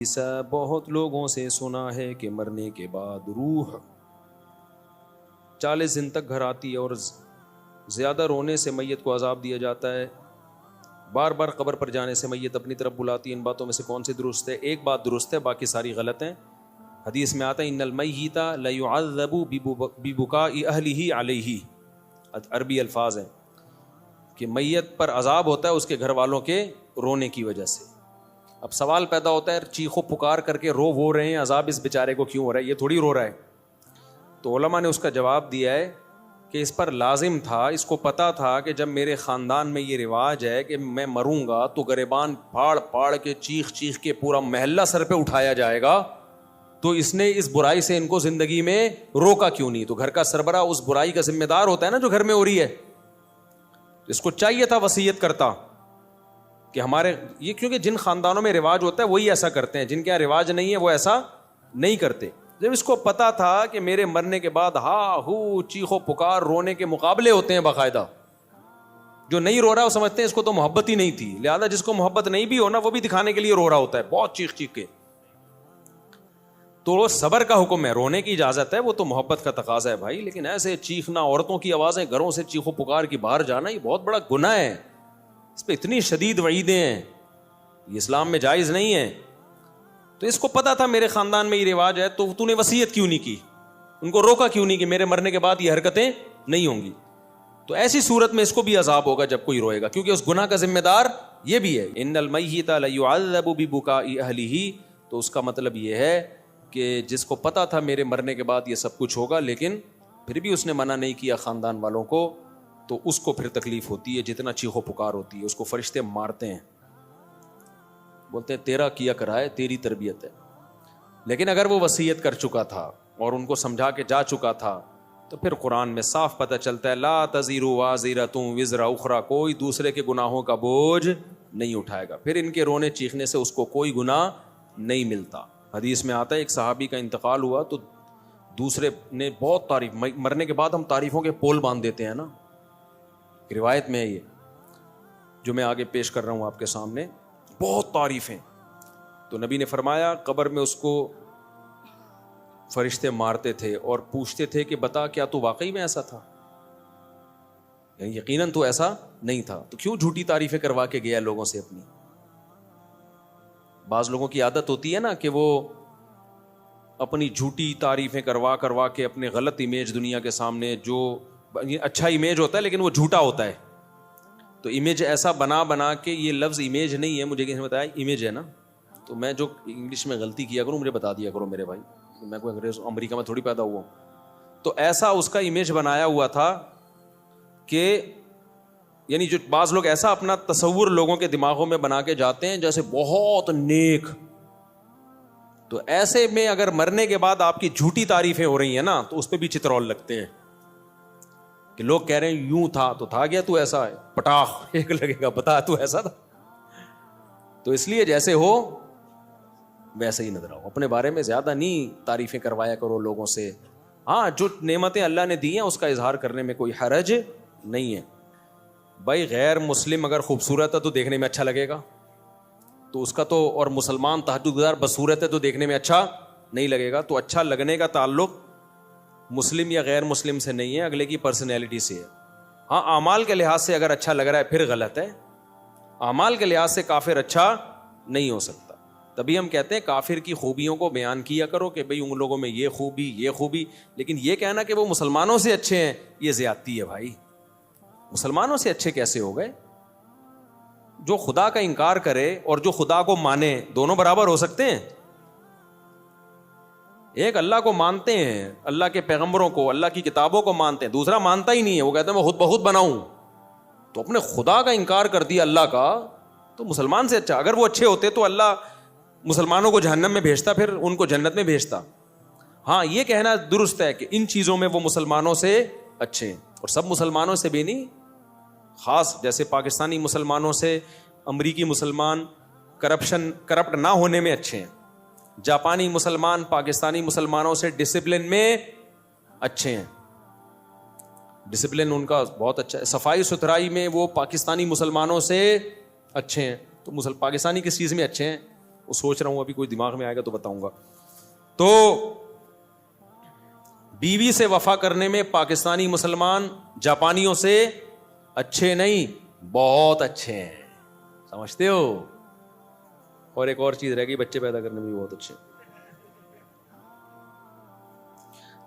ایسا بہت لوگوں سے سنا ہے کہ مرنے کے بعد روح 40 دن تک گھر آتی ہے اور زیادہ رونے سے میت کو عذاب دیا جاتا ہے. بار بار قبر پر جانے سے میت اپنی طرف بلاتی ہے. ان باتوں میں سے کون سی درست ہے؟ ایک بات درست ہے، باقی ساری غلط ہیں. حدیث میں آتا ہے ان المیت لیعذب ببکاء اہلہ علیہ. عربی الفاظ ہیں کہ میت پر عذاب ہوتا ہے اس کے گھر والوں کے رونے کی وجہ سے. اب سوال پیدا ہوتا ہے چیخو پکار کر کے وہ رہے ہیں، عذاب اس بیچارے کو کیوں ہو رہا ہے؟ یہ تھوڑی رو رہا ہے. تو علماء نے اس کا جواب دیا ہے کہ اس پر لازم تھا، اس کو پتا تھا کہ جب میرے خاندان میں یہ رواج ہے کہ میں مروں گا تو گریبان پھاڑ پھاڑ کے چیخ چیخ کے پورا محلہ سر پہ اٹھایا جائے گا، تو اس نے اس برائی سے ان کو زندگی میں روکا کیوں نہیں؟ تو گھر کا سربراہ اس برائی کا ذمہ دار ہوتا ہے نا جو گھر میں ہو رہی ہے. اس کو چاہیے تھا وصیت کرتا کہ ہمارے یہ، کیونکہ جن خاندانوں میں رواج ہوتا ہے وہی ایسا کرتے ہیں، جن کے یہاں رواج نہیں ہے وہ ایسا نہیں کرتے. جب اس کو پتا تھا کہ میرے مرنے کے بعد ہا ہو چیخو پکار رونے کے مقابلے ہوتے ہیں باقاعدہ، جو نہیں رو رہا وہ سمجھتے ہیں اس کو تو محبت ہی نہیں تھی، لہذا جس کو محبت نہیں بھی ہونا وہ بھی دکھانے کے لیے رو رہا ہوتا ہے بہت چیخ چیخ کے. تو صبر کا حکم ہے، رونے کی اجازت ہے، وہ تو محبت کا تقاضا ہے بھائی. لیکن ایسے چیخنا، عورتوں کی آوازیں گھروں سے چیخو پکار کی باہر جانا، یہ بہت بڑا گناہ ہے. اس پہ اتنی شدید وعیدیں ہیں، یہ اسلام میں جائز نہیں ہے. تو اس کو پتا تھا میرے خاندان میں یہ رواج ہے، تو نے وصیت کیوں نہیں کی؟ ان کو روکا کیوں نہیں کہ میرے مرنے کے بعد یہ حرکتیں نہیں ہوں گی؟ تو ایسی صورت میں اس کو بھی عذاب ہوگا جب کوئی روئے گا، کیونکہ اس گناہ کا ذمہ دار یہ بھی ہے. ان المیت لیعذب ببکاء اہلہ. تو اس کا مطلب یہ ہے کہ جس کو پتا تھا میرے مرنے کے بعد یہ سب کچھ ہوگا لیکن پھر بھی اس نے منع نہیں کیا خاندان والوں کو، تو اس کو پھر تکلیف ہوتی ہے جتنا چیخو پکار ہوتی ہے. اس کو فرشتے مارتے ہیں، بولتے ہیں تیرا کیا کرا ہے، تیری تربیت ہے. لیکن اگر وہ وصیت کر چکا تھا اور ان کو سمجھا کے جا چکا تھا تو پھر قرآن میں صاف پتہ چلتا ہے لا تزر وازرۃ وزر اخری، کوئی دوسرے کے گناہوں کا بوجھ نہیں اٹھائے گا. پھر ان کے رونے چیخنے سے اس کو کوئی گناہ نہیں ملتا. حدیث میں آتا ہے ایک صحابی کا انتقال ہوا تو دوسرے نے بہت تعریف، مرنے کے بعد ہم تعریفوں کے پول باندھ دیتے ہیں نا، روایت میں ہے یہ جو میں آگے پیش کر رہا ہوں آپ کے سامنے، بہت تعریفیں. تو نبی نے فرمایا قبر میں اس کو فرشتے مارتے تھے اور پوچھتے تھے کہ بتا کیا تو واقعی میں ایسا تھا؟ یعنی یقیناً تو ایسا نہیں تھا، تو کیوں جھوٹی تعریفیں کروا کے گیا لوگوں سے اپنی؟ بعض لوگوں کی عادت ہوتی ہے نا کہ وہ اپنی جھوٹی تعریفیں کروا کے اپنے غلط امیج دنیا کے سامنے، جو اچھا امیج ہوتا ہے لیکن وہ جھوٹا ہوتا ہے، تو امیج ایسا بنا کے، یہ لفظ امیج نہیں ہے، مجھے کسی نے بتایا امیج ہے نا، تو میں جو انگلش میں غلطی کیا کروں مجھے بتا دیا کرو میرے بھائی، میں کوئی انگریز امریکہ میں تھوڑی پیدا ہوا ہوں. تو ایسا اس کا امیج بنایا ہوا تھا کہ یعنی جو بعض لوگ ایسا اپنا تصور لوگوں کے دماغوں میں بنا کے جاتے ہیں جیسے بہت نیک. تو ایسے میں اگر مرنے کے بعد آپ کی جھوٹی تعریفیں ہو رہی ہیں نا تو اس پہ بھی چترول لگتے ہیں کہ لوگ کہہ رہے ہیں یوں تھا تو تھا گیا، تو ایسا ہے پٹاخ ایک لگے گا، بتا تو ایسا تھا. تو اس لیے جیسے ہو ویسے ہی نظر آؤ، اپنے بارے میں زیادہ نہیں تعریفیں کروایا کرو لوگوں سے. ہاں جو نعمتیں اللہ نے دی ہیں اس کا اظہار کرنے میں کوئی حرج نہیں ہے. بھائی غیر مسلم اگر خوبصورت ہے تو دیکھنے میں اچھا لگے گا، تو اس کا تو، اور مسلمان تہجد گزار بدصورت ہے تو دیکھنے میں اچھا نہیں لگے گا. تو اچھا لگنے کا تعلق مسلم یا غیر مسلم سے نہیں ہے، اگلے کی پرسنالٹی سے ہے. ہاں اعمال کے لحاظ سے اگر اچھا لگ رہا ہے پھر غلط ہے، اعمال کے لحاظ سے کافر اچھا نہیں ہو سکتا. تبھی ہم کہتے ہیں کافر کی خوبیوں کو بیان کیا کرو کہ بھئی ان لوگوں میں یہ خوبی، لیکن یہ کہنا کہ وہ مسلمانوں سے اچھے ہیں یہ زیادتی ہے بھائی. مسلمانوں سے اچھے کیسے ہو گئے؟ جو خدا کا انکار کرے اور جو خدا کو مانے دونوں برابر ہو سکتے ہیں؟ ایک اللہ کو مانتے ہیں، اللہ کے پیغمبروں کو، اللہ کی کتابوں کو مانتے ہیں، دوسرا مانتا ہی نہیں ہے، وہ کہتے ہیں میں خود بخود بناؤں. تو اپنے خدا کا انکار کر دیا اللہ کا، تو مسلمان سے اچھا. اگر وہ اچھے ہوتے تو اللہ مسلمانوں کو جہنم میں بھیجتا، پھر ان کو جنت میں بھیجتا. ہاں یہ کہنا درست ہے کہ ان چیزوں میں وہ مسلمانوں سے اچھے ہیں، اور سب مسلمانوں سے بھی نہیں، خاص جیسے پاکستانی مسلمانوں سے امریکی مسلمان کرپٹ نہ ہونے میں اچھے ہیں. جاپانی مسلمان پاکستانی مسلمانوں سے ڈسپلن میں اچھے ہیں، ڈسپلن ان کا بہت اچھا ہے. صفائی ستھرائی میں وہ پاکستانی مسلمانوں سے اچھے ہیں. تو پاکستانی کس چیز میں اچھے ہیں؟ وہ سوچ رہا ہوں ابھی کوئی دماغ میں آئے گا تو بتاؤں گا. تو بیوی سے وفا کرنے میں پاکستانی مسلمان جاپانیوں سے اچھے نہیں, بہت اچھے ہیں, سمجھتے ہو. اور ایک اور چیز رہ گئی, بچے پیدا کرنے میں بھی بہت اچھے.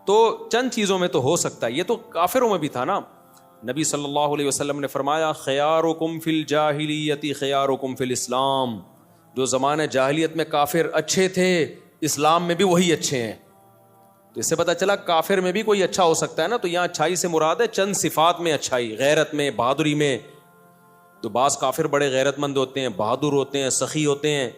تو چند چیزوں میں تو ہو سکتا ہے, یہ تو کافروں میں بھی تھا نا. نبی صلی اللہ علیہ وسلم نے فرمایا خیارکم فی الجاہلیت خیارکم فی الاسلام, جو زمانے جاہلیت میں کافر اچھے تھے اسلام میں بھی وہی اچھے ہیں. تو اس سے پتہ چلا کافر میں بھی کوئی اچھا ہو سکتا ہے نا. تو یہاں اچھائی سے مراد ہے چند صفات میں اچھائی, غیرت میں, بہادری میں. تو بعض کافر بڑے غیرت مند ہوتے ہیں, بہادر ہوتے ہیں, سخی ہوتے ہیں,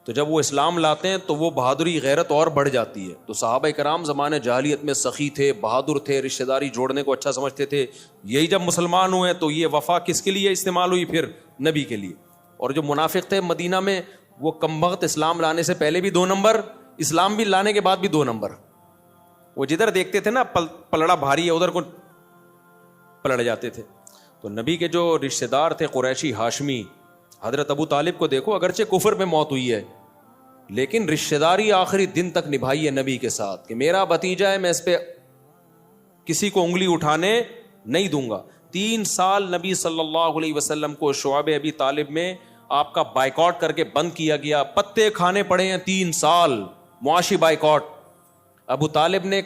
تو جب وہ اسلام لاتے ہیں تو وہ بہادری غیرت اور بڑھ جاتی ہے. تو صحابہ کرام زمانے جاہلیت میں سخی تھے, بہادر تھے, رشتہ داری جوڑنے کو اچھا سمجھتے تھے. یہی جب مسلمان ہوئے تو یہ وفا کس کے لیے استعمال ہوئی, پھر نبی کے لیے. اور جو منافق تھے مدینہ میں وہ کمبخت اسلام لانے سے پہلے بھی 2 نمبر, اسلام بھی لانے کے بعد بھی 2 نمبر. وہ جدھر دیکھتے تھے نا پلڑا بھاری ہے ادھر کو پلٹ جاتے تھے. تو نبی کے جو رشتہ دار تھے قریشی ہاشمی, حضرت ابو طالب کو دیکھو, اگرچہ کفر میں موت ہوئی ہے لیکن رشتہ داری آخری دن تک نبھائی ہے نبی کے ساتھ کہ میرا بھتیجا ہے, میں اس پہ کسی کو انگلی اٹھانے نہیں دوں گا. 3 سال نبی صلی اللہ علیہ وسلم کو شعب ابی طالب میں آپ کا بائیکاٹ کر کے بند کیا گیا, پتے کھانے پڑے ہیں 3 سال, معاشی بائیکاٹ. ابو طالب نے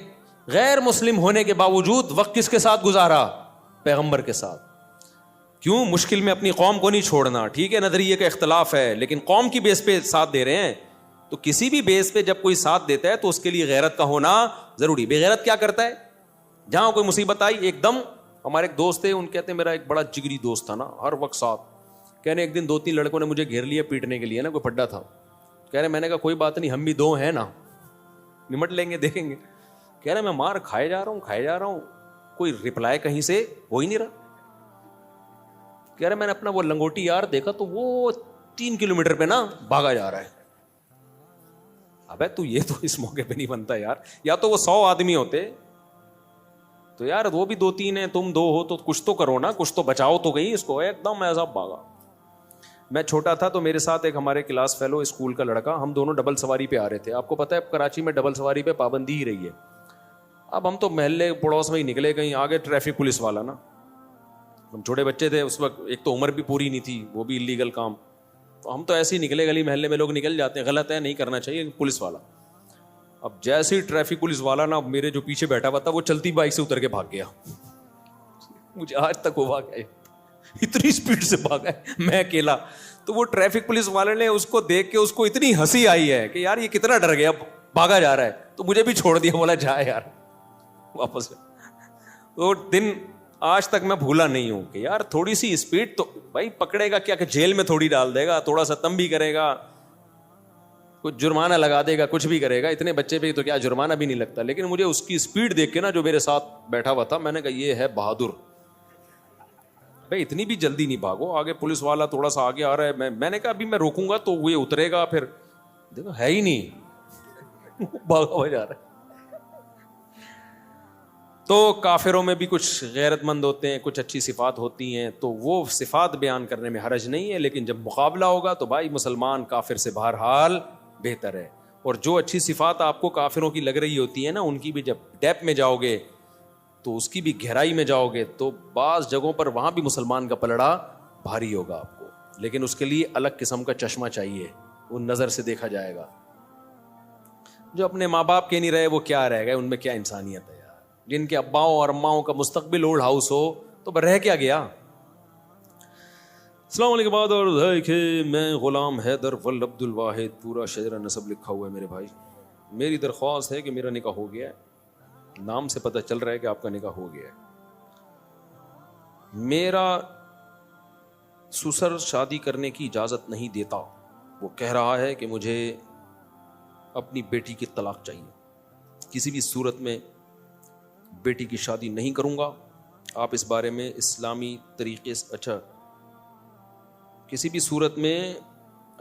غیر مسلم ہونے کے باوجود وقت کس کے ساتھ گزارا, پیغمبر کے ساتھ. کیوں؟ مشکل میں اپنی قوم کو نہیں چھوڑنا. ٹھیک ہے نظریے کا اختلاف ہے لیکن قوم کی بیس پہ ساتھ دے رہے ہیں. تو کسی بھی بیس پہ جب کوئی ساتھ دیتا ہے تو اس کے لیے غیرت کا ہونا ضروری. بے غیرت کیا کرتا ہے, جہاں کوئی مصیبت آئی ایک دم. ہمارے ایک دوست تھے, ان کہتے ہیں میرا ایک بڑا جگری دوست تھا نا, ہر وقت ساتھ. کہنے ایک دن 2-3 لڑکوں نے مجھے گھیر لیا پیٹنے کے لیے نا, کوئی پھڈا تھا. کہہ رہے میں نے کہا کوئی بات نہیں, ہم بھی 2 ہیں نا, نمٹ لیں گے, دیکھیں گے. کہہ رہے میں مار کھائے جا رہا ہوں, کوئی رپلائی کہیں سے ہو ہی نہیں رہا. کہہ رہے میں نے اپنا وہ لنگوٹی یار دیکھا تو وہ 3 کلومیٹر پہ نا بھاگا جا رہا ہے. ابے تو یہ تو اس موقع پہ نہیں بنتا یار, یا تو وہ 100 آدمی ہوتے تو یار وہ بھی 2-3 ہیں, تم 2 ہو تو کچھ تو کرو نا, کچھ تو بچاؤ تو گئی اس کو. ایک دم ایسا بھاگا. میں چھوٹا تھا تو میرے ساتھ ایک ہمارے کلاس فیلو اسکول کا لڑکا, ہم دونوں ڈبل سواری پہ آ رہے تھے. آپ کو پتہ ہے کراچی میں ڈبل سواری پہ پابندی ہی رہی ہے. اب ہم تو محلے پڑوس میں ہی نکلے, کہیں آگے ٹریفک پولیس والا نا, ہم چھوٹے بچے تھے اس وقت, ایک تو عمر بھی پوری نہیں تھی, وہ بھی اللیگل کام. تو ہم تو ایسے ہی نکلے, گلی محلے میں لوگ نکل جاتے ہیں, غلط ہے نہیں کرنا چاہیے, پولیس والا. اب جیسے ہی ٹریفک پولیس والا نا میرے جو پیچھے بیٹھا ہوا تھا وہ چلتی بائک سے اتر کے بھاگ گیا. مجھے آج تک وہ بھاگا ہے, اتنی اسپیڈ سے بھاگا ہے, میں اکیلا. تو وہ ٹریفک پولیس والے نے اس کو دیکھ کے اس کو اتنی ہنسی آئی ہے کہ یار یہ کتنا ڈر گیا, بھاگا جا رہا ہے. تو مجھے بھی چھوڑ دیا, بولا جا یار واپس. وہ دن آج تک میں بھولا نہیں ہوں کہ یار تھوڑی سی اسپیڈ تو بھائی پکڑے گا کیا, کہ جیل میں تھوڑی ڈال دے گا, تھوڑا سا تم بھی کرے گا, کچھ جرمانہ لگا دے گا, کچھ بھی کرے گا. اتنے بچے پہ تو کیا جرمانہ بھی نہیں لگتا. لیکن مجھے اس کی اسپیڈ دیکھ کے نا جو میرے ساتھ بیٹھا ہوا تھا, میں نے کہا یہ ہے بہادر. بھائی اتنی بھی جلدی نہیں بھاگو, آگے پولیس والا تھوڑا سا آگے آ رہا ہے, میں نے کہا ابھی میں روکوں گا تو وہ اترے گا, پھر دیکھو ہے ہی نہیں, بھاگا ہوا جا رہا ہے. تو کافروں میں بھی کچھ غیرت مند ہوتے ہیں, کچھ اچھی صفات ہوتی ہیں, تو وہ صفات بیان کرنے میں حرج نہیں ہے. لیکن جب مقابلہ ہوگا تو بھائی مسلمان کافر سے بہرحال بہتر ہے. اور جو اچھی صفات آپ کو کافروں کی لگ رہی ہوتی ہیں نا, ان کی بھی جب ڈیپ میں جاؤ گے تو اس کی بھی گہرائی میں جاؤ گے تو بعض جگہوں پر وہاں بھی مسلمان کا پلڑا بھاری ہوگا آپ کو. لیکن اس کے لیے الگ قسم کا چشمہ چاہیے, وہ نظر سے دیکھا جائے گا. جو اپنے ماں باپ کے نہیں رہے وہ کیا رہ گئے, ان میں کیا انسانیت ہے یار. جن کے اباؤں اور اماؤں کا مستقبل اولڈ ہاؤس ہو تو رہ کیا گیا. السلام علیکم. بعد اور میں غلام حیدر ول عبد الواحد, پورا شجرہ نسب لکھا ہوا ہے میرے بھائی. میری درخواست ہے کہ میرا نکاح ہو گیا ہے, نام سے پتہ چل رہا ہے کہ آپ کا نکاح ہو گیا ہے. میرا سسر شادی کرنے کی اجازت نہیں دیتا, وہ کہہ رہا ہے کہ مجھے اپنی بیٹی کی طلاق چاہیے, کسی بھی صورت میں بیٹی کی شادی نہیں کروں گا. آپ اس بارے میں اسلامی طریقے سے کسی بھی صورت میں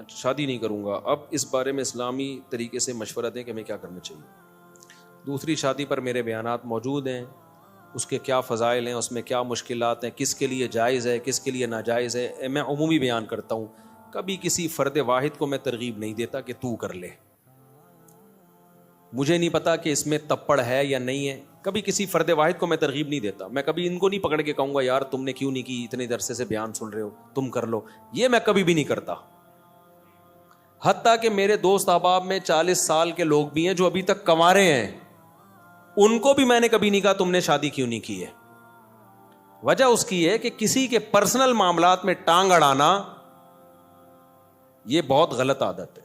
شادی نہیں کروں گا. اب اس بارے میں اسلامی طریقے سے مشورہ دیں کہ ہمیں کیا کرنا چاہیے. دوسری شادی پر میرے بیانات موجود ہیں, اس کے کیا فضائل ہیں, اس میں کیا مشکلات ہیں, کس کے لیے جائز ہے کس کے لیے ناجائز ہے, میں عمومی بیان کرتا ہوں. کبھی کسی فرد واحد کو میں ترغیب نہیں دیتا کہ تو کر لے. مجھے نہیں پتا کہ اس میں تپڑ ہے یا نہیں ہے. کبھی کسی فرد واحد کو میں ترغیب نہیں دیتا. میں کبھی ان کو نہیں پکڑ کے کہوں گا یار تم نے کیوں نہیں کی, اتنے عرصے سے بیان سن رہے ہو, تم کر لو. یہ میں کبھی بھی نہیں کرتا. حتیٰ کہ میرے دوست احباب میں 40 سال کے لوگ بھی ہیں جو ابھی تک کنوارے ہیں, ان کو بھی میں نے کبھی نہیں کہا تم نے شادی کیوں نہیں کی ہے. وجہ اس کی ہے کہ کسی کے پرسنل معاملات میں ٹانگ اڑانا یہ بہت غلط عادت ہے.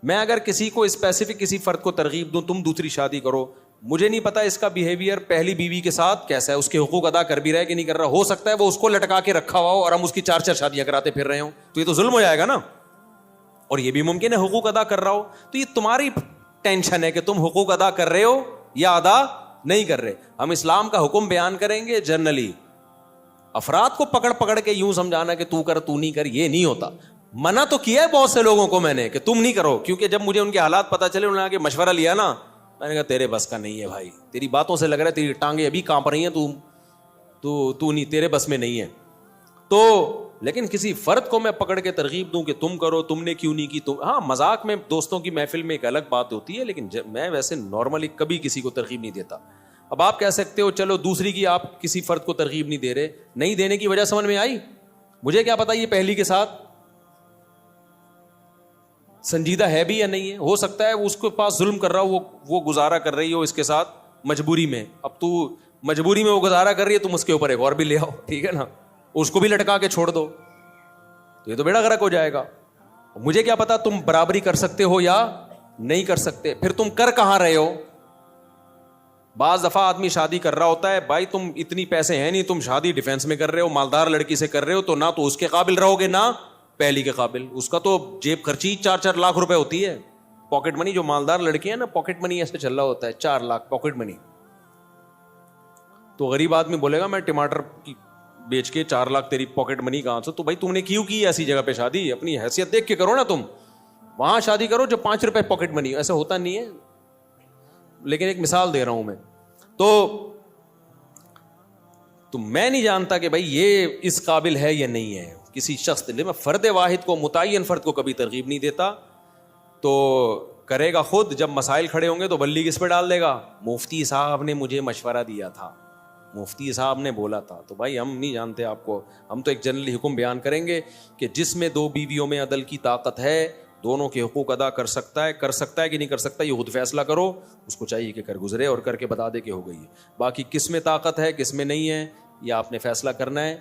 میں اگر کسی کو اسپیسیفک کسی فرد کو ترغیب دوں تم دوسری شادی کرو, مجھے نہیں پتا اس کا بیہیویئر پہلی بیوی کے ساتھ کیسا ہے, اس کے حقوق ادا کر بھی رہا ہے کہ نہیں کر رہا. ہو سکتا ہے وہ اس کو لٹکا کے رکھا ہوا ہو اور ہم اس کی 4 شادیاں کراتے پھر رہے ہوں, تو یہ تو ظلم ہو جائے گا نا. اور یہ بھی ممکن ہے حقوق ادا کر رہا ہو, تو یہ تمہاری ٹینشن ہے کہ تم حقوق ادا کر رہے ہو یا ادا نہیں کر رہے. ہم اسلام کا حکم بیان کریں گے جنرلی, افراد کو پکڑ پکڑ کے یوں سمجھانا کہ تو کر تو نہیں کر, یہ نہیں ہوتا. منع تو کیا ہے بہت سے لوگوں کو میں نے کہ تم نہیں کرو, کیونکہ جب مجھے ان کے حالات پتا چلے, انہوں نے آگے مشورہ لیا نا, میں نے کہا تیرے بس کا نہیں ہے بھائی, تیری باتوں سے لگ رہا ہے تیری ٹانگیں ابھی کانپ رہی ہیں, تو نہیں, تیرے بس میں نہیں ہے. تو لیکن کسی فرد کو میں پکڑ کے ترغیب دوں کہ تم کرو, تم نے کیوں نہیں کی, تم, ہاں مذاق میں دوستوں کی محفل میں ایک الگ بات ہوتی ہے, لیکن میں ویسے نارملی کبھی کسی کو ترغیب نہیں دیتا. اب آپ کہہ سکتے ہو چلو دوسری کی آپ کسی فرد کو ترغیب نہیں دے رہے, نہیں دینے کی وجہ سمجھ میں آئی. مجھے کیا پتا یہ پہلی کے ساتھ سنجیدہ ہے بھی یا نہیں ہے. ہو سکتا ہے وہ اس کے پاس ظلم کر رہا ہو, وہ گزارا کر رہی ہو اس کے ساتھ مجبوری میں. اب تو مجبوری میں وہ گزارا کر رہی ہے, تم اس کے اوپر ایک اور بھی لے آؤ, ٹھیک ہے نا, اس کو بھی لٹکا کے چھوڑ دو, تو یہ تو بیڑا غرق ہو جائے گا. مجھے کیا پتا تم برابری کر سکتے ہو یا نہیں کر سکتے, پھر تم کر کہاں رہے ہو. بعض دفعہ آدمی شادی کر رہا ہوتا ہے, بھائی تم اتنی پیسے ہیں نہیں, تم شادی ڈیفینس میں کر رہے ہو, مالدار لڑکی سے کر رہے ہو, تو نہ تو اس کے قابل رہو گے نہ پہلی کے قابل. اس کا تو جیب خرچی 4 لاکھ روپے ہوتی ہے, پاکٹ منی. جو مالدار لڑکی ہے نا, پاکٹ منی ایسے چل رہا ہوتا ہے 4 لاکھ پاکٹ منی. تو غریب آدمی بولے گا میں ٹماٹر بیچ کے 4 لاکھ تیری پاکٹ منی کہاں سے. تو بھائی تم نے کیوں کی ایسی جگہ پہ شادی, اپنی حیثیت دیکھ کے کرو نا. تم وہاں شادی کرو جو 5 روپے پاکٹ منی. ایسا ہوتا نہیں ہے, لیکن ایک مثال دے رہا ہوں میں. تو میں نہیں جانتا کہ بھائی یہ اس قابل ہے یا نہیں ہے کسی شخص. میں فرد واحد کو, متعین فرد کو کبھی ترغیب نہیں دیتا. تو کرے گا خود, جب مسائل کھڑے ہوں گے تو بلی کس پہ ڈال دے گا, مفتی صاحب نے مجھے مشورہ دیا تھا, مفتی صاحب نے بولا تھا. تو بھائی ہم نہیں جانتے آپ کو, ہم تو ایک جنرلی حکم بیان کریں گے کہ جس میں 2 بیویوں میں عدل کی طاقت ہے, دونوں کے حقوق ادا کر سکتا ہے کہ نہیں کر سکتا, یہ خود فیصلہ کرو. اس کو چاہیے کہ کر گزرے اور کر کے بتا دے کہ ہو گئی ہے. باقی کس میں طاقت ہے کس میں نہیں ہے یہ آپ نے فیصلہ کرنا ہے,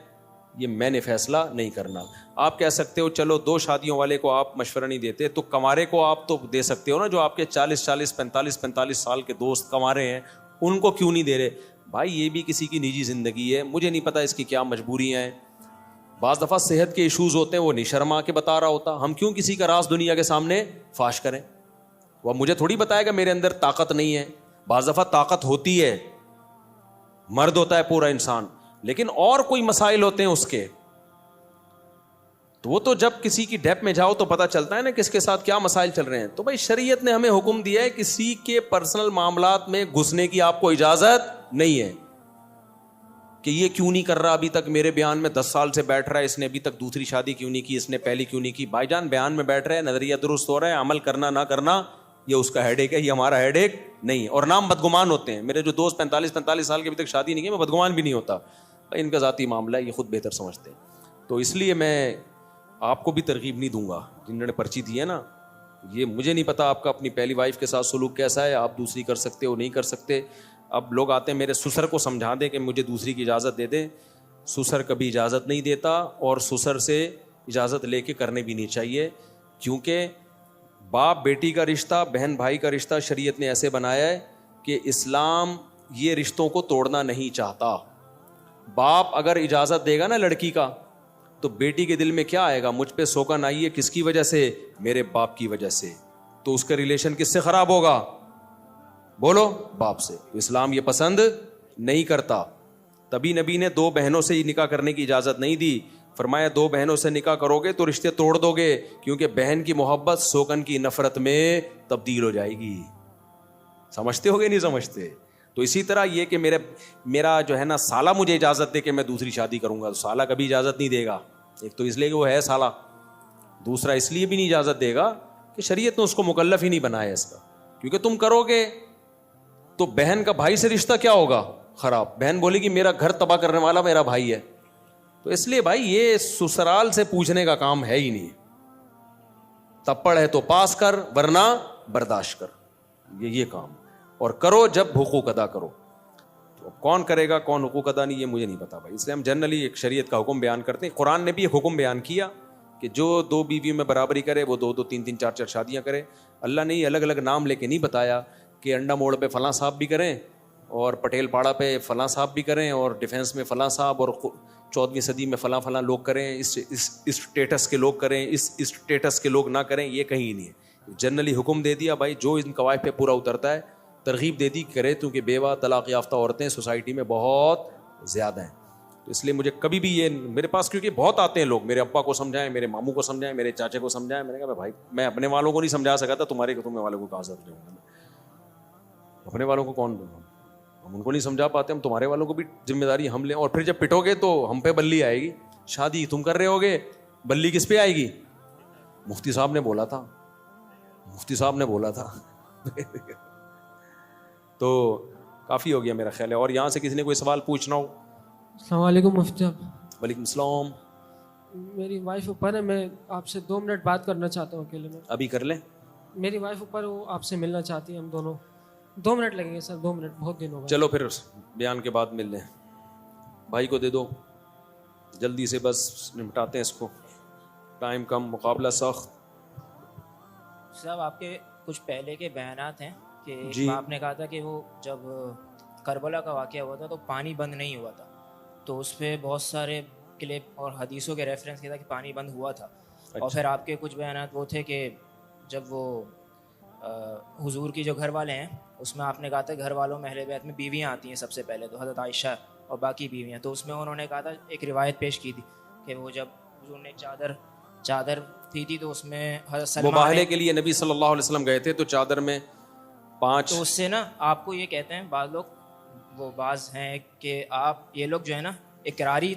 یہ میں نے فیصلہ نہیں کرنا. آپ کہہ سکتے ہو چلو 2 شادیوں والے کو آپ مشورہ نہیں دیتے, تو کنوارے کو آپ تو دے سکتے ہو نا, جو آپ کے 40 45 سال کے دوست کنوارے ہیں, ان کو کیوں نہیں دے رہے. بھائی یہ بھی کسی کی نجی زندگی ہے, مجھے نہیں پتا اس کی کیا مجبوریاں ہیں. بعض دفعہ صحت کے ایشوز ہوتے ہیں, وہ نہیں شرما کے بتا رہا ہوتا. ہم کیوں کسی کا راز دنیا کے سامنے فاش کریں. وہ مجھے تھوڑی بتائے گا میرے اندر طاقت نہیں ہے. بعض دفعہ طاقت ہوتی ہے, مرد ہوتا ہے پورا انسان, لیکن اور کوئی مسائل ہوتے ہیں اس کے, تو وہ تو جب کسی کی ڈیپ میں جاؤ تو پتہ چلتا ہے نا کس کے ساتھ کیا مسائل چل رہے ہیں. تو بھائی شریعت نے ہمیں حکم دیا ہے کسی کے پرسنل معاملات میں گھسنے کی آپ کو اجازت نہیں ہے کہ یہ کیوں نہیں کر رہا ابھی تک, میرے بیان میں 10 سال سے بیٹھ رہا ہے, اس نے ابھی تک دوسری شادی کیوں نہیں کی, اس نے پہلی کیوں نہیں کی. بھائی جان بیان میں بیٹھ رہے ہیں, نظریہ درست ہو رہا ہے, عمل کرنا نہ کرنا یہ اس کا ہیڈ ایک ہے, یہ ہمارا ہیڈ ایک نہیں. اور نام بدگمان ہوتے ہیں. میرے جو دوست 45 سال کے ابھی تک شادی نہیں کی, میں بدگمان بھی نہیں ہوتا. ان کا ذاتی معاملہ ہے, یہ خود بہتر سمجھتے ہیں. تو اس لیے میں آپ کو بھی ترغیب نہیں دوں گا. جنہوں نے پرچی دی ہے نا, یہ مجھے نہیں پتا آپ کا اپنی پہلی وائف کے ساتھ سلوک کیسا ہے, آپ دوسری کر سکتے ہو نہیں کر سکتے. اب لوگ آتے ہیں میرے سسر کو سمجھا دیں کہ مجھے دوسری کی اجازت دے دیں. سسر کبھی اجازت نہیں دیتا, اور سسر سے اجازت لے کے کرنے بھی نہیں چاہیے, کیونکہ باپ بیٹی کا رشتہ, بہن بھائی کا رشتہ شریعت نے ایسے بنایا ہے کہ اسلام یہ رشتوں کو توڑنا نہیں چاہتا. باپ اگر اجازت دے گا نا لڑکی کا, تو بیٹی کے دل میں کیا آئے گا, مجھ پہ سوکن آئی ہے کس کی وجہ سے, میرے باپ کی وجہ سے. تو اس کا ریلیشن کس سے خراب ہوگا, بولو, باپ سے. اسلام یہ پسند نہیں کرتا. تبھی نبی نے 2 بہنوں سے ہی نکاح کرنے کی اجازت نہیں دی. فرمایا 2 بہنوں سے نکاح کرو گے تو رشتے توڑ دو گے, کیونکہ بہن کی محبت سوکن کی نفرت میں تبدیل ہو جائے گی. سمجھتے ہو گے نہیں سمجھتے؟ تو اسی طرح یہ کہ میرا جو ہے نا سالہ مجھے اجازت دے کہ میں دوسری شادی کروں گا, تو سالہ کبھی اجازت نہیں دے گا. ایک تو اس لیے کہ وہ ہے سالہ, دوسرا اس لیے بھی نہیں اجازت دے گا کہ شریعت نے اس کو مکلف ہی نہیں بنایا اس کا, کیونکہ تم کرو گے تو بہن کا بھائی سے رشتہ کیا ہوگا خراب, بہن بولے گی میرا گھر تباہ کرنے والا میرا بھائی ہے. تو اس لیے بھائی یہ سسرال سے پوچھنے کا کام ہے ہی نہیں, تپڑ ہے تو پاس کر ورنہ برداشت کر, یہ کام, اور کرو جب حقوق ادا کرو. تو کون کرے گا کون حقوق ادا نہیں, یہ مجھے نہیں پتا بھائی. اس لیے ہم جنرلی ایک شریعت کا حکم بیان کرتے ہیں. قرآن نے بھی ایک حکم بیان کیا کہ جو 2 بیویوں میں برابری کرے وہ 2 3 4 شادیاں کرے. اللہ نے یہ الگ الگ نام لے کے نہیں بتایا کہ انڈا موڑ پہ فلاں صاحب بھی کریں اور پٹیل پاڑا پہ فلاں صاحب بھی کریں اور ڈیفینس میں فلاں صاحب اور 14ویں صدی میں فلاں فلاں لوگ کریں, اس اسٹیٹس کے لوگ کریں, اس اسٹیٹس کے لوگ نہ کریں. یہ کہیں نہیں ہے, جنرلی حکم دے دیا بھائی جو ان قواعد پہ پورا اترتا ہے, ترغیب دے دی کرے, کیونکہ بیوہ طلاق یافتہ عورتیں سوسائٹی میں بہت زیادہ ہیں. تو اس لیے مجھے کبھی بھی یہ میرے پاس, کیونکہ بہت آتے ہیں لوگ, میرے ابا کو سمجھائیں, میرے ماموں کو سمجھائیں, میرے چاچے کو سمجھائیں. میں نے کہا بھائی میں اپنے والوں کو نہیں سمجھا سکا تھا, تمہارے والوں کو کہاں سمجھاؤں گا, اپنے والوں کو کون دوں گا, ہم ان کو نہیں سمجھا پاتے, ہم تمہارے والوں کو بھی ذمہ داری ہم لیں. اور پھر جب پٹو گے تو ہم پہ بلی آئے گی. شادی تم کر رہے ہوگے, بلی کس پہ آئے گی؟ مفتی صاحب نے بولا تھا, مفتی صاحب نے بولا تھا. تو کافی ہو گیا میرا خیال ہے. اور یہاں سے کسی نے کوئی سوال پوچھنا ہو؟ السلام علیکم مفتی صاحب. وعلیکم السلام. میری وائف اوپر ہے, میں آپ سے 2 منٹ بات کرنا چاہتا ہوں اکیلے میں. ابھی کر لیں. میری وائف اوپر, وہ آپ سے ملنا چاہتی ہے, ہم دونوں 2 منٹ لگیں گے سر, 2 منٹ, بہت دن ہو گئے. چلو پھر بیان کے بعد مل لیں. بھائی کو دے دو جلدی سے, بس نمٹاتے ہیں اس کو, ٹائم کم, مقابلہ سخت. صاحب آپ کے کچھ پہلے کے بیانات ہیں کہ جی. آپ نے کہا تھا کہ وہ جب کربلا کا واقعہ ہوا تھا تو پانی بند نہیں ہوا تھا, تو اس پہ بہت سارے کلپ اور حدیثوں کے ریفرنس کیا تھا کہ پانی بند ہوا تھا. اور پھر آپ کے کچھ بیانات وہ تھے کہ جب وہ حضور کی جو گھر والے ہیں اس میں آپ نے کہا تھا گھر والوں میں اہل بیت میں بیویاں آتی ہیں سب سے پہلے, تو حضرت عائشہ اور باقی بیویاں. تو اس میں انہوں نے کہا تھا, ایک روایت پیش کی تھی کہ وہ جب حضور نے چادر تھی تو اس میں حضرت سلمان مباہلے کے لیے نبی صلی اللہ علیہ وسلم گئے تھے, تو چادر میں 5, تو اس سے نا آپ کو یہ کہتے ہیں بعض لوگ, وہ بعض ہیں کہ آپ یہ لوگ جو ہے نا اقراری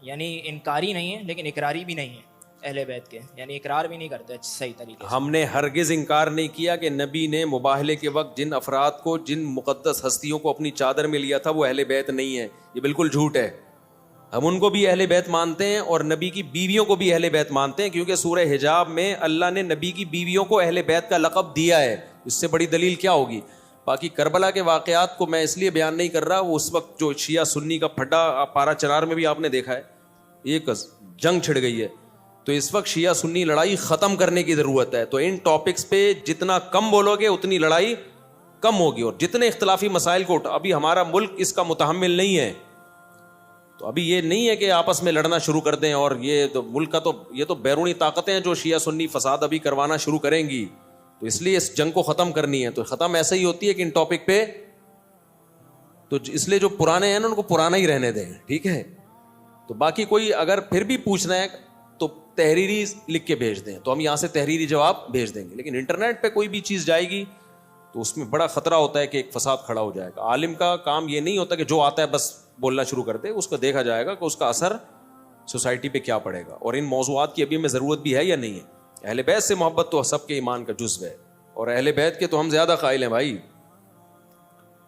یعنی انکاری نہیں ہے لیکن اقراری بھی نہیں ہے اہل بیت کے, یعنی اقرار بھی نہیں کرتے صحیح طریقے سے. ہم نے ہرگز انکار نہیں کیا کہ نبی نے مباہلے کے وقت جن افراد کو, جن مقدس ہستیوں کو اپنی چادر میں لیا تھا وہ اہل بیت نہیں ہے. یہ بالکل جھوٹ ہے. ہم ان کو بھی اہل بیت مانتے ہیں اور نبی کی بیویوں کو بھی اہل بیت مانتے ہیں, کیونکہ سورہ حجاب میں اللہ نے نبی کی بیویوں کو اہل بیت کا لقب دیا ہے. اس سے بڑی دلیل کیا ہوگی؟ باقی کربلا کے واقعات کو میں اس لیے بیان نہیں کر رہا, وہ اس وقت جو شیعہ سنی کا پھڈا پارا چنار میں بھی آپ نے دیکھا ہے, ایک جنگ چھڑ گئی ہے. تو اس وقت شیعہ سنی لڑائی ختم کرنے کی ضرورت ہے. تو ان ٹاپکس پہ جتنا کم بولو گے اتنی لڑائی کم ہوگی, اور جتنے اختلافی مسائل کو, ابھی ہمارا ملک اس کا متحمل نہیں ہے. تو ابھی یہ نہیں ہے کہ آپس میں لڑنا شروع کر دیں, اور یہ تو ملک کا, تو یہ تو بیرونی طاقتیں ہیں جو شیعہ سنی فساد ابھی کروانا شروع کریں گی. تو اس لیے اس جنگ کو ختم کرنی ہے. تو ختم ایسے ہی ہوتی ہے کہ ان ٹاپک پہ, تو اس لیے جو پرانے ہیں نا ان کو پرانا ہی رہنے دیں, ٹھیک ہے. تو باقی کوئی اگر پھر بھی پوچھنا ہے تو تحریری لکھ کے بھیج دیں, تو ہم یہاں سے تحریری جواب بھیج دیں گے. لیکن انٹرنیٹ پہ کوئی بھی چیز جائے گی تو اس میں بڑا خطرہ ہوتا ہے کہ ایک فساد کھڑا ہو جائے گا. عالم کا کام یہ نہیں ہوتا کہ جو آتا ہے بس بولنا شروع کر دے, اس کو دیکھا جائے گا کہ اس کا اثر سوسائٹی پہ کیا پڑے گا, اور ان موضوعات کی ابھی ہمیں ضرورت بھی ہے یا نہیں ہے. اہل بیت سے محبت تو سب کے ایمان کا جزو ہے, اور اہل بیت کے تو ہم زیادہ قائل ہیں بھائی.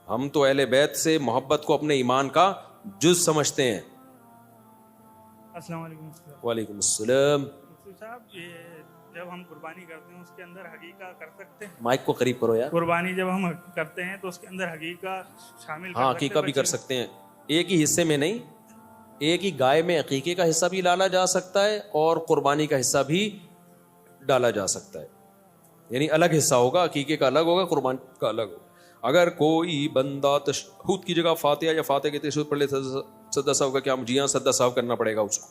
ہم تو اہل بیت سے محبت کو اپنے ایمان کا جز سمجھتے ہیں. السلام علیکم. وعلیکم السلام. مفتی صاحب, یہ جب ہم قربانی کرتے ہیں اس کے اندر حقیقہ کر سکتے ہیں؟ مائک کو قریب کرو یار. قربانی جب ہم کرتے ہیں تو اس کے اندر حقیقہ شامل ہاں, عقیقہ بھی کر سکتے ہیں, ایک ہی حصے میں نہیں, ایک ہی گائے میں عقیقے کا حصہ بھی ڈالا جا سکتا ہے اور قربانی کا حصہ بھی ڈالا جا سکتا ہے. یعنی الگ حصہ ہوگا, عقیقے کا الگ ہوگا, قربانی کا الگ ہوگا. اگر کوئی بندہ تشہد کی جگہ فاتحہ یا فاتحہ کے تشہد پڑھ لے سدا صاحب کا کیا, جی ہاں سدا صاحب کرنا پڑے گا اس کو.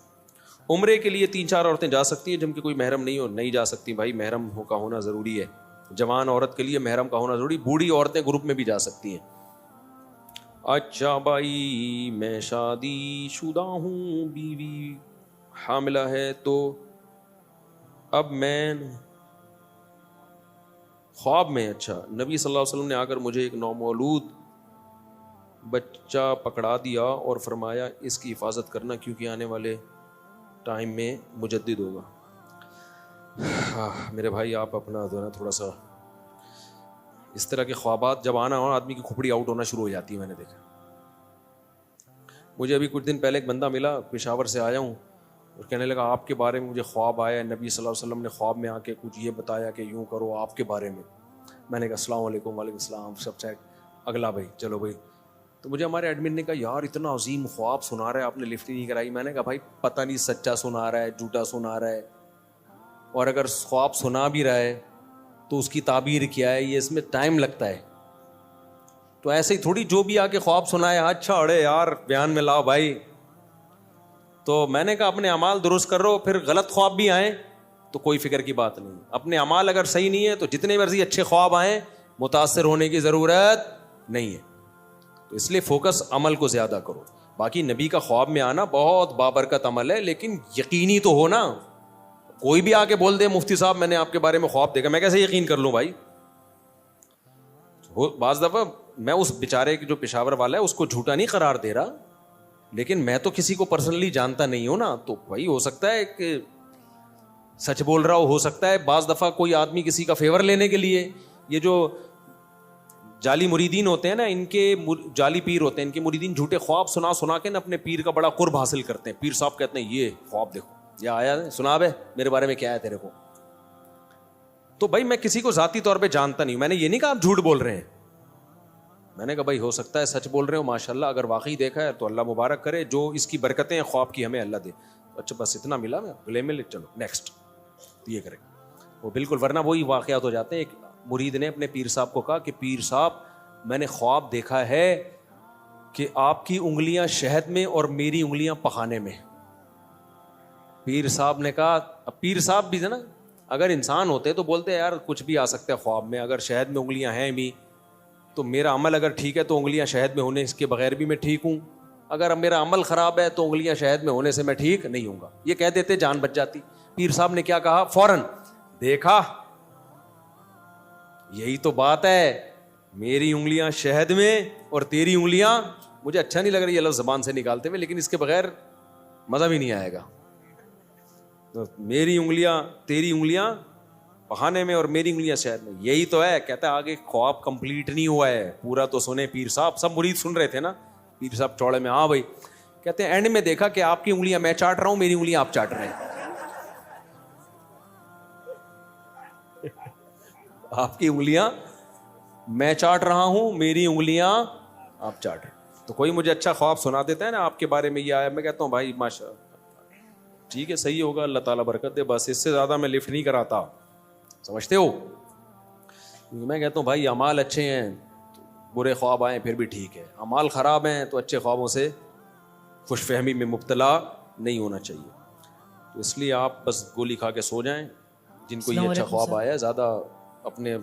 عمرے کے لیے 3-4 عورتیں جا سکتی ہیں, جن کے کوئی محرم نہیں ہو, نہیں جا سکتی. بھائی محرم کا ہونا ضروری ہے, جوان عورت کے لیے محرم کا ہونا ضروری. بوڑھی عورتیں گروپ میں بھی جا سکتی ہیں. اچھا بھائی میں شادی شدہ ہوں, بیوی حاملہ ہے, تو اب میں خواب میں, اچھا نبی صلی اللہ علیہ وسلم نے آ کر مجھے ایک نومولود بچہ پکڑا دیا اور فرمایا اس کی حفاظت کرنا کیونکہ آنے والے ٹائم میں مجدد ہوگا. ہاں میرے بھائی آپ اپنا جو ہے نا تھوڑا سا اس طرح کے خوابات جب آنا ہو آدمی کی کھوپڑی آؤٹ ہونا شروع ہو جاتی ہے. میں نے دیکھا, مجھے ابھی کچھ دن پہلے ایک بندہ ملا, پشاور سے آیا ہوں, اور کہنے لگا آپ کے بارے میں مجھے خواب آیا, نبی صلی اللہ علیہ وسلم نے خواب میں آ کے کچھ یہ بتایا کہ یوں کرو آپ کے بارے میں. میں نے کہا السلام علیکم. وعلیکم السلام. سب چیک. اگلا بھائی چلو بھائی. تو مجھے ہمارے ایڈمن نے کہا یار اتنا عظیم خواب سنا رہا ہے, آپ نے لفٹ ہی نہیں کرائی. میں نے کہا بھائی پتہ نہیں سچا سنا رہا ہے جھوٹا سنا رہا ہے, اور اگر خواب سنا بھی رہا ہے تو اس کی تعبیر کیا ہے, یہ اس میں ٹائم لگتا ہے. تو ایسے ہی تھوڑی جو بھی آ کے خواب سنائے اچھا اڑے یار بیان میں لاؤ بھائی. تو میں نے کہا اپنے اعمال درست کر رہو, پھر غلط خواب بھی آئیں تو کوئی فکر کی بات نہیں. اپنے اعمال اگر صحیح نہیں ہے تو جتنے مرضی اچھے خواب آئیں متاثر ہونے کی ضرورت نہیں ہے. تو اس لیے فوکس عمل کو زیادہ کرو. باقی نبی کا خواب میں آنا بہت بابرکت عمل ہے, لیکن یقینی تو ہو نا. کوئی بھی آ کے بول دے مفتی صاحب میں نے آپ کے بارے میں خواب دیکھا, میں کیسے یقین کر لوں بھائی. بعض دفعہ میں اس بیچارے جو پشاور والا ہے اس کو جھوٹا نہیں قرار دے رہا, لیکن میں تو کسی کو پرسنلی جانتا نہیں ہوں نا, تو بھائی ہو سکتا ہے کہ سچ بول رہا ہو سکتا ہے بعض دفعہ کوئی آدمی کسی کا فیور لینے کے لیے, یہ جو جعلی مریدین ہوتے ہیں نا, ان کے جعلی پیر ہوتے ہیں, ان کے مریدین جھوٹے خواب سنا سنا کے نا اپنے پیر کا بڑا قرب حاصل کرتے ہیں. پیر صاحب کہتے ہیں یہ خواب دیکھو یہ آیا ہے, سنا بے میرے بارے میں کیا ہے تیرے کو. تو بھائی میں کسی کو ذاتی طور پہ جانتا نہیں, میں نے یہ نہیں کہا آپ جھوٹ بول رہے ہیں, میں نے کہا بھائی ہو سکتا ہے سچ بول رہے ہو ماشاءاللہ, اگر واقعی دیکھا ہے تو اللہ مبارک کرے, جو اس کی برکتیں ہیں خواب کی ہمیں اللہ دے. اچھا بس اتنا ملا, میں گلے میں چلو نیکسٹ یہ کریں. وہ بالکل, ورنہ وہی واقعات ہو جاتے ہیں. ایک مرید نے اپنے پیر صاحب کو کہا کہ پیر صاحب میں نے خواب دیکھا ہے کہ آپ کی انگلیاں شہد میں اور میری انگلیاں پخانے میں. پیر صاحب نے کہا, پیر صاحب بھی ہے نا اگر انسان ہوتے تو بولتے یار کچھ بھی آ سکتا ہے خواب میں, اگر شہد میں انگلیاں ہیں بھی تو میرا عمل اگر ٹھیک ہے تو انگلیاں شہد میں ہونے اس کے بغیر بھی میں ٹھیک ہوں, اگر میرا عمل خراب ہے تو انگلیاں شہد میں ہونے سے میں ٹھیک نہیں ہوں گا. یہ کہہ دیتے جان بچ جاتی. پیر صاحب نے کیا کہا فوراً, دیکھا یہی تو بات ہے, میری انگلیاں شہد میں اور تیری انگلیاں, مجھے اچھا نہیں لگ رہا یہ لفظ زبان سے نکالتے ہوئے, لیکن اس کے بغیر مزہ بھی نہیں آئے گا. تو میری انگلیاں تیری انگلیاں پخانے میں اور میری انگلیاں شہد میں, یہی تو ہے. کہتا ہے آگے خواب کمپلیٹ نہیں ہوا ہے, پورا تو سنے پیر صاحب. سب مرید سن رہے تھے نا, پیر صاحب چوڑے میں ہاں بھائی. کہتے ہیں اینڈ میں دیکھا کہ آپ کی انگلیاں میں چاٹ رہا ہوں, میری انگلیاں آپ چاٹ رہے ہیں. آپ کی انگلیاں میں چاٹ رہا ہوں, میری انگلیاں آپ چاٹ رہے ہیں. تو کوئی مجھے اچھا خواب سنا دیتا ہے نا آپ کے بارے میں یہ آیا, میں کہتا ہوں بھائی ماشاء ٹھیک ہے صحیح ہوگا, اللہ تعالیٰ برکت دے, بس اس سے زیادہ میں لفٹ نہیں کراتا, سمجھتے ہو. میں کہتا ہوں بھائی اعمال اچھے ہیں برے خواب آئیں پھر بھی ٹھیک ہے, اعمال خراب ہیں تو اچھے خوابوں سے خوش فہمی میں مبتلا نہیں ہونا چاہیے. تو اس لیے آپ بس گولی کھا کے سو جائیں. جن کو یہ اچھا خواب آیا, زیادہ اپنے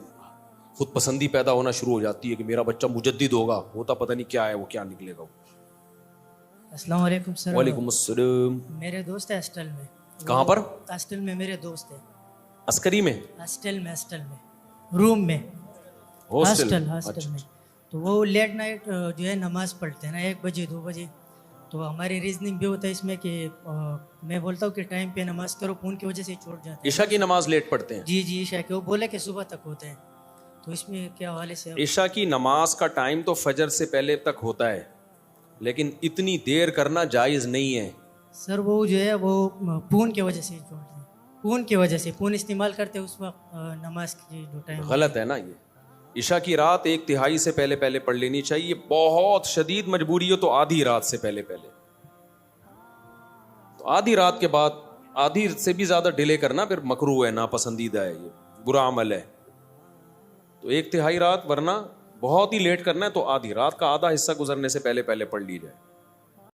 خود پسندی پیدا ہونا شروع ہو جاتی ہے کہ میرا بچہ مجدد ہوگا, ہوتا پتہ نہیں کیا ہے وہ, کیا نکلے گا. السلام علیکم سر. وعلیکم السلام. میرے دوست ہے ہاسٹل میں. کہاں پر؟ ہاسٹل میں میرے دوست ہے. عسکری میں؟ ہاسٹل میں روم میں, ہاسٹل میں. تو وہ لیٹ نائٹ جو ہے نماز پڑھتے ہیں نا 1 بجے 2 بجے. تو ہماری ریزننگ بھی ہوتا ہے اس میں کہ میں بولتا ہوں کہ ٹائم پہ نماز کرو, فون کی وجہ سے چھوٹ جاتے ہیں. عشاء کی نماز لیٹ پڑھتے ہیں؟ جی عشاء کے, وہ بولے کہ صبح تک ہوتے ہیں. تو اس میں کیا حوالے سے عشاء کی نماز کا ٹائم تو فجر سے پہلے تک ہوتا ہے, لیکن اتنی دیر کرنا جائز نہیں ہے. سر وہ جو ہے وہ فون کی وجہ سے چھوڑتے ہیں, فون کی وجہ سے فون استعمال کرتے اس وقت نماز کی جو ٹائم. غلط ہے نا یہ. عشاء کی رات 1/3 سے پہلے پڑھ لینی چاہیے. بہت شدید مجبوری ہو تو آدھی رات سے پہلے. تو آدھی رات کے بعد, آدھی سے بھی زیادہ ڈیلے کرنا پھر مکروہ ہے, ناپسندیدہ ہے, یہ برا عمل ہے. تو 1/3 رات, ورنہ بہت ہی لیٹ کرنا ہے تو آدھی رات کا آدھا حصہ گزرنے سے پہلے پڑھ لی جائے.